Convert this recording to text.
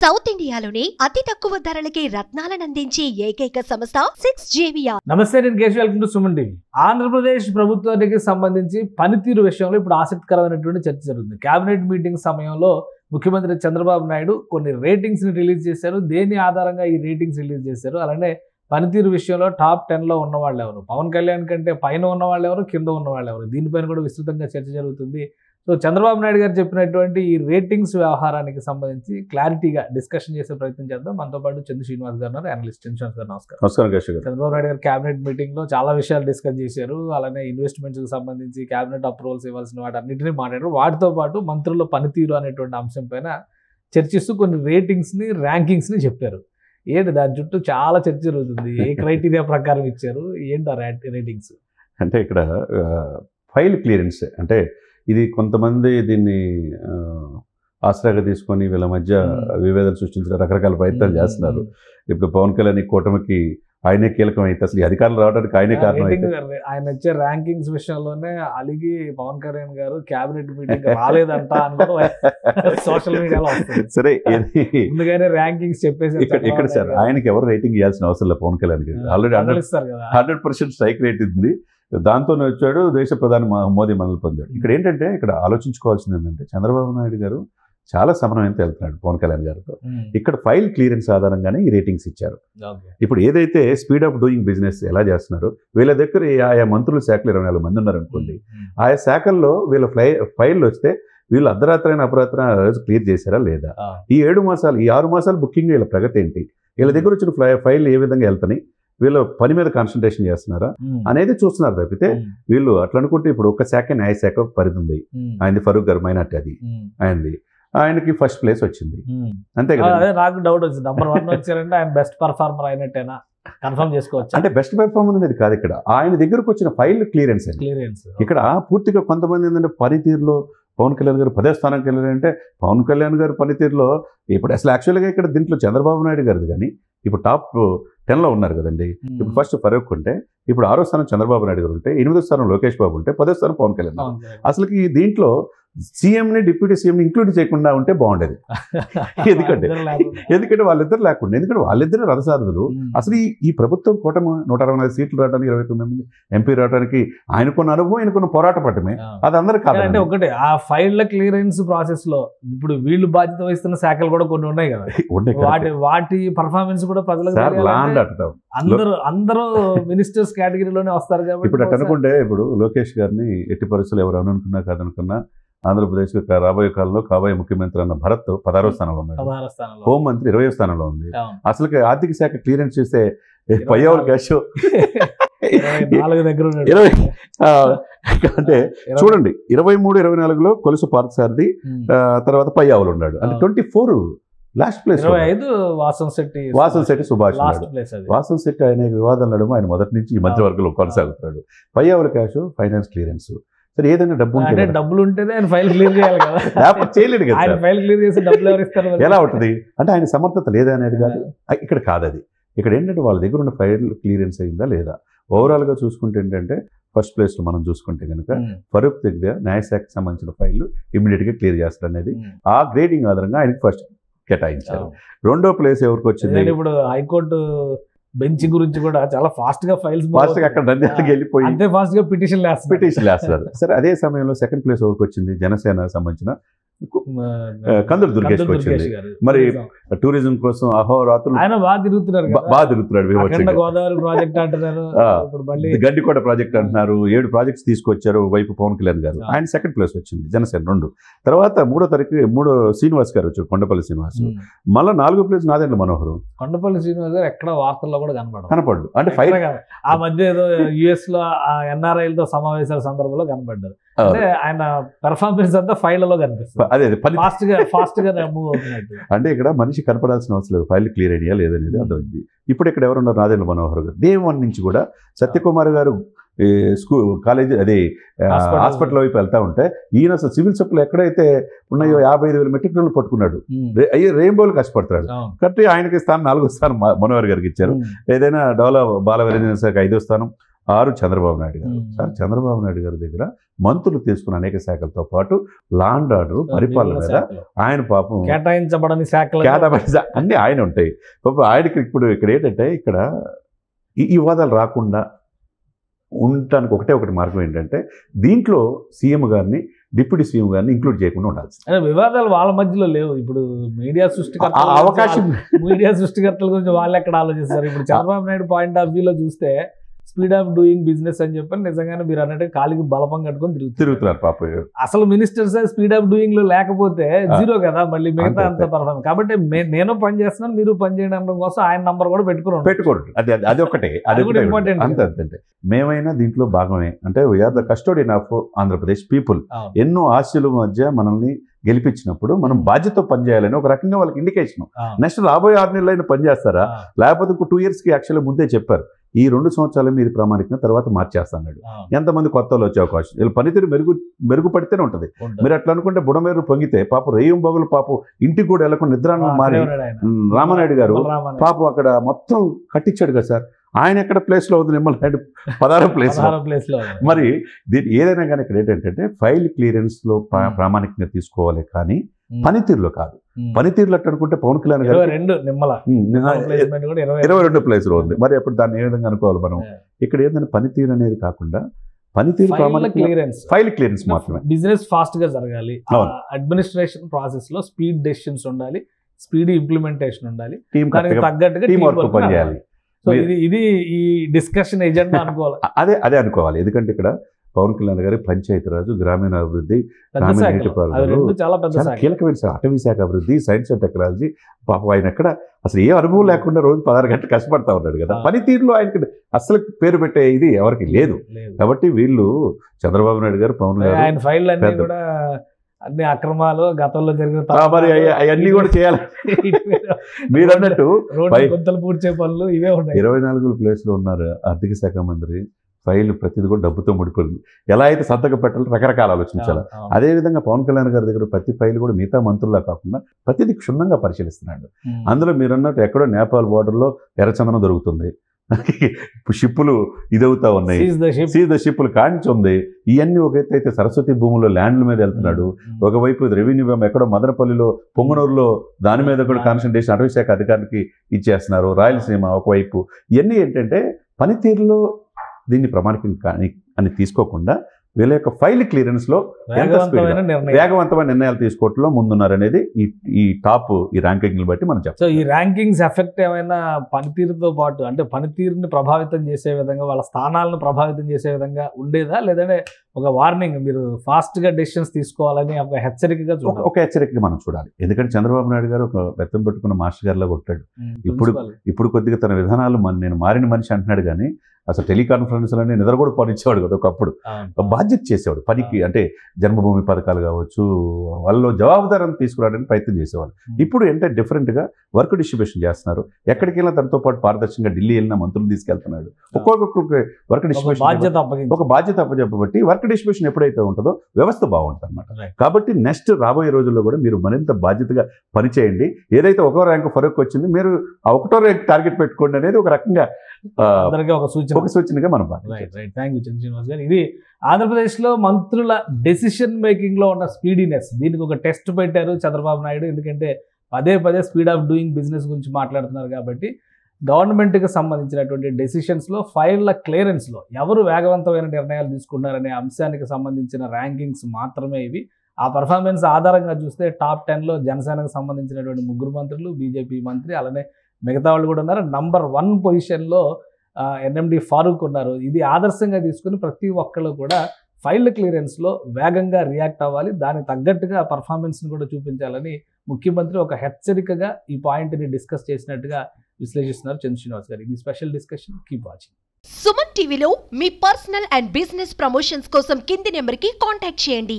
South ఇండియాలోనే అతి తక్కువ ధరలకి రత్నాలను అందించే ఏకైక సంస్థ 6JVR. నమస్తే, నేను Keshav. Welcome to Suman TV. Andhra Pradesh ప్రభుత్వానికి సంబంధించి పనితీరు విషయంలో ఇప్పుడు ఆసక్తికరమైనటువంటి చర్చ జరుగుతుంది. కేబినెట్ మీటింగ్ సమయంలో ముఖ్యమంత్రి చంద్రబాబు నాయుడు కొన్ని రేటింగ్స్ ని రిలీజ్ చేశారు. దేని ఆధారంగా ఈ రేటింగ్స్ రిలీజ్ చేశారు, అలానే పనితీరు విషయంలో టాప్ 10లో ఉన్న వాళ్ళు ఎవరు, పవన్ కళ్యాణ్ కంటే పైన ఉన్న వాళ్ళు ఎవరు, కింద ఉన్న వాళ్ళు ఎవరు, దీనిపైన కూడా విస్తృతంగా చర్చ జరుగుతుంది. సో చంద్రబాబు నాయుడు గారు చెప్పినటువంటి ఈ రేటింగ్స్ వ్యవహారానికి సంబంధించి క్లారిటీగా డిస్కషన్ చేసే ప్రయత్నం చేద్దాం. మనతో పాటు చంద్ర శ్రీనివాస్ గారు, అనలిస్ట్. శ్రీనివాస్ గారు నమస్కారం. నమస్కారం కేశవ్ గారు. చంద్రబాబు నాయుడు గారు క్యాబినెట్ మీటింగ్ లో చాలా విషయాలు డిస్కస్ చేశారు. అలానే ఇన్వెస్ట్మెంట్స్ కి సంబంధించి క్యాబినెట్ అప్రూవల్స్ ఇవ్వాల్సిన వాటి అన్నింటినీ మాట్లాడారు. వాటితో పాటు మంత్రుల పనితీరు అనేటువంటి అంశం పైన చర్చిస్తూ కొన్ని రేటింగ్స్ ని, ర్యాంకింగ్స్ ని చెప్పారు. ఏంటి దాని చుట్టూ చాలా చర్చ జరుగుతుంది. ఏ క్రైటీరియా ప్రకారం ఇచ్చారు, ఏంటి ఆ రేటింగ్స్? అంటే ఇక్కడ ఫైల్ క్లియరెన్స్, అంటే ఇది కొంతమంది దీన్ని ఆసరాగా తీసుకొని వీళ్ళ మధ్య విభేదాలు సృష్టించడం రకరకాల ప్రయత్నాలు చేస్తున్నారు. ఇప్పుడు పవన్ కళ్యాణ్ కూటమికి ఆయనే కీలకం అయితే, అసలు ఈ అధికారులు రావడానికి ఆయనే కారణం అయితే, ఆయన వచ్చే ర్యాంకింగ్స్ విషయంలోనే అలిగి పవన్ కళ్యాణ్ గారు క్యాబినెట్ మీటింగ్ రాలేదంట అని సోషల్ మీడియాలో వస్తుంది. సరే, ముందుగానే ర్యాంకింగ్స్ చెప్పేసి ఇక్కడ సార్ ఆయనకి ఎవరు రేటింగ్ ఇవ్వాల్సిన అవసరం లేదు. పవన్ కళ్యాణ్ గారు ఆల్రెడీ 100% స్ట్రైక్ రేట్ ఉంది. దాంతోనే వచ్చాడు, దేశ ప్రధాని మోదీ మనల్ని పొందాడు. ఇక్కడ ఏంటంటే, ఇక్కడ ఆలోచించుకోవాల్సింది ఏంటంటే, చంద్రబాబు నాయుడు గారు చాలా సమన్వయంతో వెళ్తున్నాడు పవన్ కళ్యాణ్ గారితో. ఇక్కడ ఫైల్ క్లియరెన్స్ ఆధారంగానే ఈ రేటింగ్స్ ఇచ్చారు. ఇప్పుడు ఏదైతే స్పీడ్ ఆఫ్ డూయింగ్ బిజినెస్ ఎలా చేస్తున్నారో, వీళ్ళ దగ్గర ఆయా మంత్రుల శాఖలు 24 మంది ఉన్నారనుకోండి, ఆయా శాఖల్లో వీళ్ళ ఫైల్ వస్తే వీళ్ళు అర్ధరాత్రైన అపరాత్రైన రోజు క్లియర్ చేశారా లేదా, ఈ 7 మాసాలు, ఈ 6 మాసాలు బుకింగ్ వీళ్ళ ప్రగతి ఏంటి, వీళ్ళ దగ్గర వచ్చిన ఫైల్ ఏ విధంగా వెళ్తాయి, వీళ్ళు పని మీద కాన్సన్ట్రేషన్ చేస్తున్నారా అనేది చూస్తున్నారు తప్పితే, వీళ్ళు అట్లా అనుకుంటే ఇప్పుడు ఒక శాఖ న్యాయశాఖ పరిధి ఉంది. ఆయనది ఫరూక్ గారు మైనార్టీ, అది ఆయనకి ఫస్ట్ ప్లేస్ వచ్చింది, అంతే కదా. నాకు డౌట్ వచ్చింది, నెంబర్ 1 వచ్చారంటే ఆయన బెస్ట్ పర్ఫార్మర్ అయినట్టేనా కన్ఫర్మ్ చేసుకోవచ్చు? అంటే బెస్ట్ పర్ఫార్మర్ అనేది కాదు, ఇక్కడ ఆయన దగ్గరకు వచ్చిన ఫైల్ క్లియరెన్స్. ఇక్కడ పూర్తిగా కొంతమంది ఏంటంటే పనితీరులో పవన్ కళ్యాణ్ గారు 10వ స్థానానికి వెళ్ళారంటే, పవన్ కళ్యాణ్ గారు పనితీరులో ఇప్పుడు అసలు యాక్చువల్గా ఇక్కడ దీంట్లో చంద్రబాబు నాయుడు గారిది, కానీ ఇప్పుడు టాప్ 10లో ఉన్నారు కదండి. ఇప్పుడు ఫస్ట్ ఫరూక్ ఉంటే, ఇప్పుడు 6వ స్థానం చంద్రబాబు నాయుడు గారు ఉంటే, 8వ స్థానం లోకేష్ బాబు ఉంటే, 10వ స్థానం పవన్ కళ్యాణ్. అసలుకి దీంట్లో సీఎంని, డిప్యూటీ సీఎంని ఇంక్లూడ్ చేయకుండా ఉంటే బాగుండేది. ఎందుకంటే వాళ్ళిద్దరు లేకుండా, ఎందుకంటే వాళ్ళిద్దరు రథసారథులు. అసలు ఈ ప్రభుత్వం కూటమి 164 సీట్లు రావడానికి, 29 మంది ఎంపీ రావడానికి ఆయనకున్న అనుభవం, ఆయనకున్న పోరాట పట్టమే, అది అందరూ కాదంటే ఒకటే. ఆ ఫైళ్ల క్లియరెన్స్ ప్రాసెస్ లో ఇప్పుడు వీళ్ళు బాధ్యత వహిస్తున్న శాఖలు కూడా కొన్ని ఉన్నాయి కదా, వాటి పర్ఫార్మెన్స్ కూడా ప్రజలకు అందరూ మినిస్టర్స్ కేటగిరీలోనే వస్తారు కాబట్టి. ఇప్పుడు అట్లా అనుకుంటే, ఇప్పుడు లోకేష్ గారిని ఎట్టి పరిస్థితులు ఎవరు అనుకున్నా కాదనుకున్నా ఆంధ్రప్రదేశ్ రాబోయే కాలంలో కాబోయే ముఖ్యమంత్రి అన్న భరత్ 16వ స్థానంలో ఉన్నాడు, హోంమంత్రి 20వ స్థానంలో ఉంది. అసలు ఆర్థిక శాఖ క్లియరెన్స్ చేస్తే పయ్యావుల క్యాష్ 4 దగ్గర అంటే చూడండి, 23, 24లో కొలుసు పార్థసారథి, తర్వాత పయ్యావులు ఉన్నాడు, అంటే 24 లాస్ట్ ప్లేస్. 25 వాసన్ శెట్టి సుభాష్. వాసన్ శెట్టి ఆయన వివాదాలు నడుమ ఆయన మొదటి నుంచి ఈ మధ్యవర్గంలో కొనసాగుతున్నాడు. Payyavula cash, finance clearance. సరే, ఏదైనా డబ్బులు ఉంటేనే ఆయన ఫైల్ క్లియర్ చేయాలి కదా, చేయలేడు కదా. ఆయన ఫైల్ క్లియర్ చేసి డబ్బులు ఎవరు ఇస్తారు? ఎలా ఉంటుంది అంటే, ఆయన సమర్థత లేదా అనేది కాదు, ఇక్కడ కాదు అది. ఇక్కడ ఏంటంటే వాళ్ళ దగ్గర ఉన్న ఫైల్ క్లియరెన్స్ అయిందా లేదా. ఓవరాల్గా చూసుకుంటే ఏంటంటే, ఫస్ట్ ప్లేస్లో మనం చూసుకుంటే కనుక ఫరూక్ దగ్గర న్యాయశాఖకు సంబంధించిన ఫైళ్ళు ఇమీడియట్గా క్లియర్ చేస్తారు అనేది ఆ గ్రేడింగ్ ఆధారంగా ఆయనకి ఫస్ట్ కేటాయించారు. 2వ ప్లేస్ ఎవరికి వచ్చింది? ఇప్పుడు హైకోర్టు బెంచ్ గురించి కూడా చాలా ఫాస్ట్ గా ఫైల్స్ అక్కడ వెళ్ళిపోయి అంతే ఫాస్ట్ గా పిటిషన్ వేస్తారు. సరే, అదే సమయంలో సెకండ్ ప్లేస్ ఎవరికి వచ్చింది? జనసేన సంబంధించిన కందులు దుర్గేష్ వచ్చింది. మరి టూరిజం కోసం అహోరాత్రులు ఆయన బాగా తిరుగుతున్నాడు. గోదావరి ప్రాజెక్ట్ అంటున్నారు, గండికోట ప్రాజెక్ట్ అంటున్నారు, 7 ప్రాజెక్ట్స్ తీసుకొచ్చారు వైపు పవన్ కళ్యాణ్ గారు. ఆయన సెకండ్ ప్లేస్ వచ్చింది జనసేన 2. తర్వాత 3వ తారీఖు శ్రీనివాస్ గారు వచ్చారు, కొండపల్లి శ్రీనివాస్. మళ్ళీ 4వ ప్లేస్ నాదెండ్ల మనోహర్. కొండపల్లి శ్రీనివాస్ గారు ఎక్కడ వార్తల్లో కూడా కనపడ్డు. అంటే ఫైల్ ఆ మధ్య ఏదో యుఎస్ లో ఎన్ఆర్ఐలతో సమావేశాల సందర్భంలో కనపడ్డారు. అంటే ఆయన పెర్ఫార్మెన్స్ అంతా ఫైళ్లలో కనిపిస్తుంది. అదే ఫాస్ట్ గా మూవ్ అవుతున్నట్టు. అంటే ఇక్కడ మనిషి కనపడాల్సిన అవసరం లేదు, ఫైల్ క్లియర్ అయ్యా లేదనేది అర్థమైంది. ఇప్పుడు ఇక్కడ ఎవరున్నారు? నాదెండ్ల మనోహర్ గారు. డే 1 నుంచి కూడా సత్యకుమార్ గారు స్కూల్ కాలేజ్ అదే హాస్పిటల్ వైపు వెళ్తా ఉంటే, ఈయన అసలు సివిల్ సప్లై ఎక్కడైతే ఉన్నాయో 55,000 మెట్రిక్ టన్నులు పట్టుకున్నాడు. రెయిన్బోలు కష్టపడుతున్నాడు. కాబట్టి ఆయనకి స్థానం 4వ స్థానం మనోహర్ గారికి ఇచ్చారు. ఏదైనా డెవలప్ బాలవీరేంద్ర శాఖ 5వ స్థానం, 6 చంద్రబాబు నాయుడు గారు. సార్ చంద్రబాబు నాయుడు గారి దగ్గర మంత్రులు తీసుకున్న అనేక శాఖలతో పాటు లా అండ్ ఆర్డర్ పరిపాలన మీద ఆయన పాపం కేటాయించబడని శాఖలు అన్ని ఆయన ఉంటాయి. పాపం ఆయనకి ఇప్పుడు ఇక్కడ ఏంటంటే ఇక్కడ ఈ వివాదాలు రాకుండా ఉండటానికి ఒకటి మార్గం ఏంటంటే దీంట్లో సీఎం గారిని డిప్యూటీ సీఎం గారిని ఇంక్లూడ్ చేయకుండా ఉండాల్సి. వివాదాలు వాళ్ళ మధ్యలో లేవు. ఇప్పుడు మీడియా సృష్టికర్తల గురించి వాళ్ళు ఎక్కడ ఆలోచిస్తారు? ఇప్పుడు చంద్రబాబు నాయుడు పాయింట్ ఆఫ్ వ్యూలో చూస్తే స్పీడ్ ఆఫ్ డూయింగ్ బిజినెస్ అని చెప్పి నిజంగానే మీరు అన్నట్టు కాలికి బలపం కట్టుకొని తిరుగుతున్నారు పాప. అసలు మినిస్టర్స్ స్పీడ్ ఆఫ్ డూయింగ్ లో లేకపోతే జీరో కదా మళ్ళీ మిగతా అంత పర్ఫార్మెన్స్. కాబట్టి నేను పని చేస్తున్నాను, మీరు పని చేయడం కోసం ఆయన నంబర్ కూడా పెట్టుకోరు. అది ఒకటే, అది కూడా ఇంపార్టెంట్. అంతే మేమైనా దీంట్లో భాగమే. అంటే we're the custodian of Andhra Pradesh people. ఎన్నో ఆశల మధ్య మనల్ని గెలిపించినప్పుడు మనం బాధ్యత పనిచేయాలని ఒక రకంగా వాళ్ళకి ఇండికేషన్. నెక్స్ట్ రాబోయే 6 నెలలు అయినా పనిచేస్తారా, లేకపోతే ఇంకో 2 years యాక్చువల్గా ముందే చెప్పారు ఈ 2 సంవత్సరాలు మీరు ప్రామాణికంగా తర్వాత మార్చేస్తాడు. ఎంతమంది కొత్త వాళ్ళు వచ్చే అవకాశం, వీళ్ళు పనితీరు మెరుగుపడితేనే ఉంటుంది. మీరు అట్లా అనుకుంటే బుడమేరు పొంగితే పాపం రేయం బాగులు పాపం ఇంటికి కూడా వెళ్ళకుండా నిద్రాన్ని మారి రామానాయుడు గారు పాపం అక్కడ మొత్తం కట్టించాడు కదా సార్. ఆయన ఎక్కడ ప్లేస్లో ఉంది, నిమ్మలనాయుడు 16వ ప్లేస్లో. మరి ఏదైనా కానీ ఇక్కడ ఏంటంటే ఫైల్ క్లియరెన్స్లో ప్రామాణికంగా తీసుకోవాలి కానీ పనితీరులో కాదు. పనితీరులో అట్లా అనుకుంటే పవన్ కళ్యాణ్ గారు 22 ప్లేస్లో ఉంది. మరి అప్పుడు దాన్ని ఏ విధంగా అనుకోవాలి మనం? ఇక్కడ ఏంటంటే పనితీరు అనేది కాకుండా పనితీరు ఫైల్ క్లియరెన్స్ మాత్రమే. బిజినెస్ ఫాస్ట్ గా జరగాలి, అడ్మినిస్ట్రేషన్ ప్రాసెస్ లో స్పీడ్ డెసిషన్స్ ఉండాలి, స్పీడ్ ఇంప్లిమెంటేషన్ ఉండాలి, తగ్గట్టుగా టీం వర్క్ పనిచేయాలి. ఇది ఈ డిస్కషన్ ఎజెండా అనుకోవాలి. అదే అనుకోవాలి. ఎందుకంటే ఇక్కడ పవన్ కళ్యాణ్ గారి పంచాయతీరాజు, గ్రామీణాభివృద్ధి, గ్రామీణ నీటిపారుదల చాలా కీలకమైన శాఖ, అటవీ శాఖ అభివృద్ధి, సైన్స్ అండ్ టెక్నాలజీ. పాపం ఆయన ఎక్కడ అసలు ఏ అనుభవం లేకుండా రోజు 16 గంటలు కష్టపడతా ఉన్నాడు కదా. పనితీరులో ఆయనకి అసలు పేరు పెట్టే ఇది ఎవరికి లేదు. కాబట్టి వీళ్ళు చంద్రబాబు నాయుడు గారు, పవన్ గారు ఆయన ఫైల్ అన్ని కూడా అన్ని అక్రమాలు గతంలో జరిగిన మరి అవన్నీ కూడా చేయాలి. మీరు అన్నట్టు గుంతలు పూడ్చే పనులు ఇవే ఉన్నాయి. 24వ ప్లేస్లో ఉన్నారు ఆర్థిక శాఖ మంత్రి. ఫైల్ ప్రతిది కూడా డబ్బుతో ముడిపోయింది. ఎలా అయితే సంతకం పెట్టాలి రకరకాల ఆలోచించాలి. అదేవిధంగా పవన్ కళ్యాణ్ గారి దగ్గర ప్రతి ఫైల్ కూడా మిగతా మంత్రుల్లా కాకుండా ప్రతిదీ క్షుణ్ణంగా పరిశీలిస్తున్నాడు. అందులో మీరు అన్నట్టు ఎక్కడో నేపాల్ బార్డర్లో ఎర్రచందనం దొరుకుతుంది, షిప్పులు ఇదవుతా ఉన్నాయి, సీజ్ ద షిప్పులు కాంచి ఉంది. ఇవన్నీ ఒక అయితే సరస్వతి భూముల్లో ల్యాండ్ల మీద వెళ్తున్నాడు. ఒకవైపు రెవెన్యూ ఎక్కడో మదనపల్లిలో, పొంగనూరులో దాని మీద కూడా కాన్సన్ట్రేషన్ అటవీ శాఖ అధికారికి ఇచ్చేస్తున్నారు. రాయలసీమ ఒకవైపు. ఇవన్నీ ఏంటంటే పనితీరులో దీన్ని ప్రామాణికం అని తీసుకోకుండా వీళ్ళ యొక్క ఫైల్ క్లియరెన్స్లో వేగవంతమైన నిర్ణయాలు తీసుకోవడంలో ముందున్నారనేది ఈ టాప్ ఈ ర్యాంకింగ్ని బట్టి మనం చెప్తాం. సో ఈ ర్యాంకింగ్స్ ఎఫెక్ట్ ఏమైనా పనితీరుతో పాటు అంటే పనితీరుని ప్రభావితం చేసే విధంగా, వాళ్ళ స్థానాలను ప్రభావితం చేసే విధంగా ఉండేదా, లేదంటే ఒక వార్నింగ్ మీరు ఫాస్ట్గా డెసిషన్స్ తీసుకోవాలని ఒక హెచ్చరికగా చూడాలి? ఒక హెచ్చరికగా మనం చూడాలి. ఎందుకంటే చంద్రబాబు నాయుడు గారు ఒక బెత్తం పెట్టుకున్న మాస్టర్ గారిలో కొట్టాడు. ఇప్పుడు కొద్దిగా తన విధానాలు నేను మారిన మనిషి అంటున్నాడు కానీ అసలు టెలికాన్ఫరెన్స్లన్నీ నిద్ర కూడా పనిచ్చేవాడు కదా ఒకప్పుడు. బాధ్యత చేసేవాడు పనికి. అంటే జన్మభూమి పథకాలు కావచ్చు, వాళ్ళు జవాబుదారాన్ని తీసుకురావడానికి ప్రయత్నం చేసేవాళ్ళు. ఇప్పుడు ఏంటంటే డిఫరెంట్గా వర్క్ డిస్ట్రిబ్యూషన్ చేస్తున్నారు. ఎక్కడికి వెళ్ళినా తనతో పాటు పారదర్శకంగా ఢిల్లీ వెళ్ళిన మంత్రులు తీసుకెళ్తున్నాడు. ఒక్కొక్కరికి వర్క్ డిస్ట్రిబ్యూషన్ ఒక బాధ్యత అప్పచెప్పబట్టి వర్క్ డిస్ట్రిబ్యూషన్ ఎప్పుడైతే ఉంటుందో వ్యవస్థ బాగుంటుంది అనమాట. కాబట్టి నెక్స్ట్ రాబోయే రోజుల్లో కూడా మీరు మరింత బాధ్యతగా పనిచేయండి. ఏదైతే 1వ ర్యాంకు ఫరక్ వచ్చింది, మీరు ఆ 1వ ర్యాంక్ టార్గెట్ పెట్టుకోండి అనేది ఒక రకంగా ఒక సూచనగా మనం. థ్యాంక్ యూ శ్రీనివాస్ గారు. ఇది ఆంధ్రప్రదేశ్లో మంత్రుల డెసిషన్ మేకింగ్లో ఉన్న స్పీడీనెస్. దీనికి ఒక టెస్ట్ పెట్టారు చంద్రబాబు నాయుడు. ఎందుకంటే పదే స్పీడ్ ఆఫ్ డూయింగ్ బిజినెస్ గురించి మాట్లాడుతున్నారు కాబట్టి గవర్నమెంట్కి సంబంధించినటువంటి డెసిషన్స్లో, ఫైళ్ల క్లియరెన్స్లో ఎవరు వేగవంతమైన నిర్ణయాలు తీసుకున్నారనే అంశానికి సంబంధించిన ర్యాంకింగ్స్ మాత్రమే ఇవి. ఆ పర్ఫార్మెన్స్ ఆధారంగా చూస్తే టాప్ 10లో జనసేనకు సంబంధించినటువంటి 3 మంత్రులు, బీజేపీ మంత్రి, అలానే మిగతా వాళ్ళు కూడా ఉన్నారు. నంబర్ 1 పొజిషన్లో ఎన్ఎండి ఫారూక్ ఉన్నారు. ఇది ఆదర్శంగా తీసుకుని ప్రతి ఒక్కళ్ళు కూడా ఫైల్ క్లియరెన్స్లో వేగంగా రియాక్ట్ అవ్వాలి, దానికి తగ్గట్టుగా పర్ఫార్మెన్స్ని కూడా చూపించాలని ముఖ్యమంత్రి ఒక హెచ్చరికగా ఈ పాయింట్ని డిస్కస్ చేసినట్టుగా విశ్లేషిస్తున్నారు చంద్ర శ్రీనివాస్ గారు. ఇది special discussion. Keep watching. Suman టీవీలో మీ పర్సనల్ అండ్ బిజినెస్ ప్రమోషన్స్ కోసం కింది నెంబర్కి కాంటాక్ట్ చేయండి.